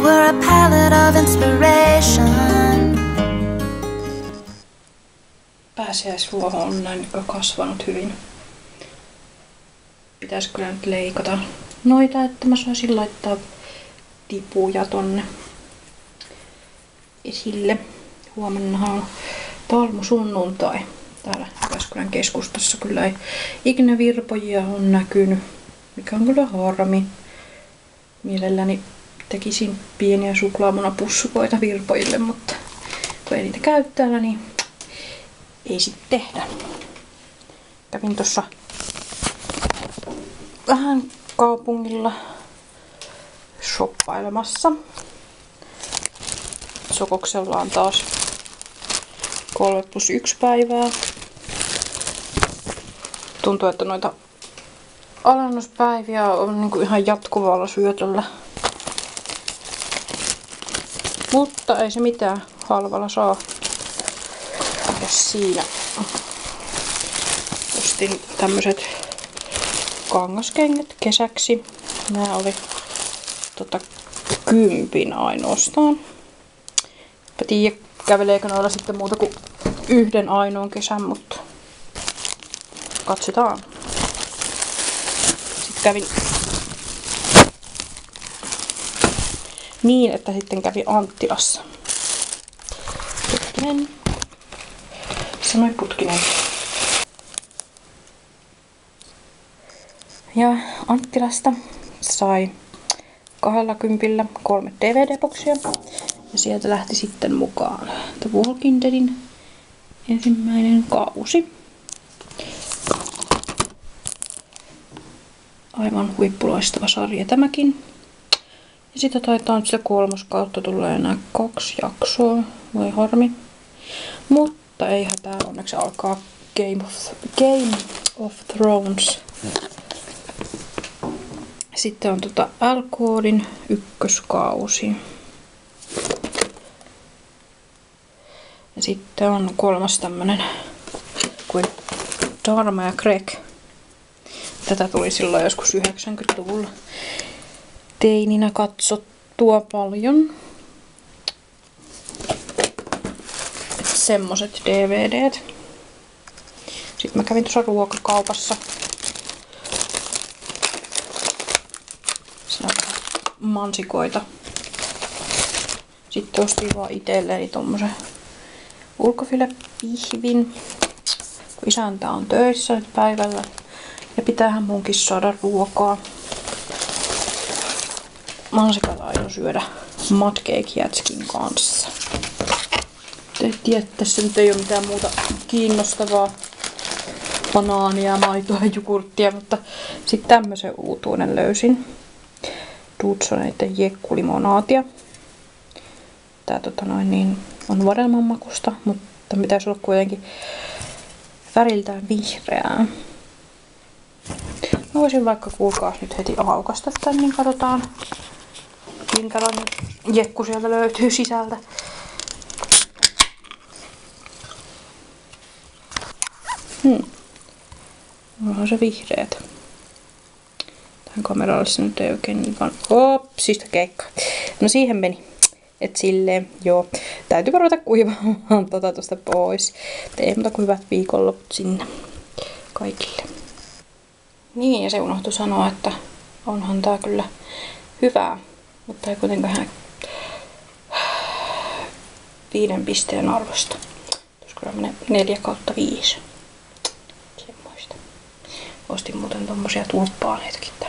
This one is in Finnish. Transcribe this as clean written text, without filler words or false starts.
were a palette of inspiration. Pääsiäisruoho on näin kasvanut hyvin. Pitäis kyllä nyt leikata noita, että mä saisin laittaa tipuja tonne esille. Huomennahan on palmusunnuntai. Täällä Jyväskylän keskustassa kyllä ei ikinä virpojia on näkynyt, mikä on kyllä harmi. Mielelläni tekisin pieniä suklaamunapussukoita virpojille, mutta kun ei niitä käy täällä, niin ei sit tehdä. Kävin tossa vähän kaupungilla shoppailemassa. Sokoksella on taas 3+1 päivää. Tuntuu, että noita alennuspäiviä on niinku ihan jatkuvalla syötöllä. Mutta ei se mitään, halvalla saa. Mikäs siinä? Ostin tämmöset kangaskengät kesäksi. Nää oli 10 ainoastaan. Mä tiedä, käveleekö noilla sitten muuta kuin yhden ainoan kesän, mutta katsotaan. Sitten kävin niin, että sitten kävin Anttilassa. Putkinen. Sanoi Putkinen. Ja Anttilasta sai 20 3 DVD-boksia. Ja sieltä lähti sitten mukaan The Walking Deadin ensimmäinen kausi. Aivan huippuloistava sarja tämäkin. Ja sitten taitaa nyt sillä 3. kautta tulee enää 2 jaksoa. Voi harmi. Mutta ei hätää, onneksi alkaa Game of Thrones. Sitten on L-koodin ykköskausi. Ja sitten on 3. tämmönen kuin Dharma ja Greg. Tätä tuli silloin joskus 90-luvulla teininä katsottua paljon. Et semmoset DVDt. Sitten mä kävin tuossa ruokakaupassa. Siinä on vähän mansikoita. Sitten ostin vaan itselleni tommosen ulkofilepihvin. Kun isäntä on töissä nyt päivällä. Ja pitäähän munkin saada ruokaa. Mansikat aion syödä mudcake-jätskin kanssa. Te tiedä, tässä nyt ei ole mitään muuta kiinnostavaa. Banaania, maitoa ja jogurttia, mutta sitten tämmösen uutuuden löysin. Dudsoneiden jekkulimonaatia. Tää on vadelman makusta, mutta pitäisi olla kuitenkin väriltään vihreää. Mä voisin vaikka kuulkaa nyt heti aukaista tän, niin katsotaan minkälainen jekku sieltä löytyy sisältä. Onhan se vihreät. Tähän kameralle se nyt ei oikein niin vaan. Opsista keikka. No siihen meni. Et silleen, joo. Täytyy ruveta kuivaamaan tosta pois. Ei muuta kuin hyvät viikonloput sinne kaikille. Niin, ja se unohtui sanoa, että onhan tää kyllä hyvää, mutta ei kuitenkaan 5 pisteen arvosta. Tuossa kyllä menee 4/5. Semmoista. Ostin muuten tommosia tulppaaneitakin tähän.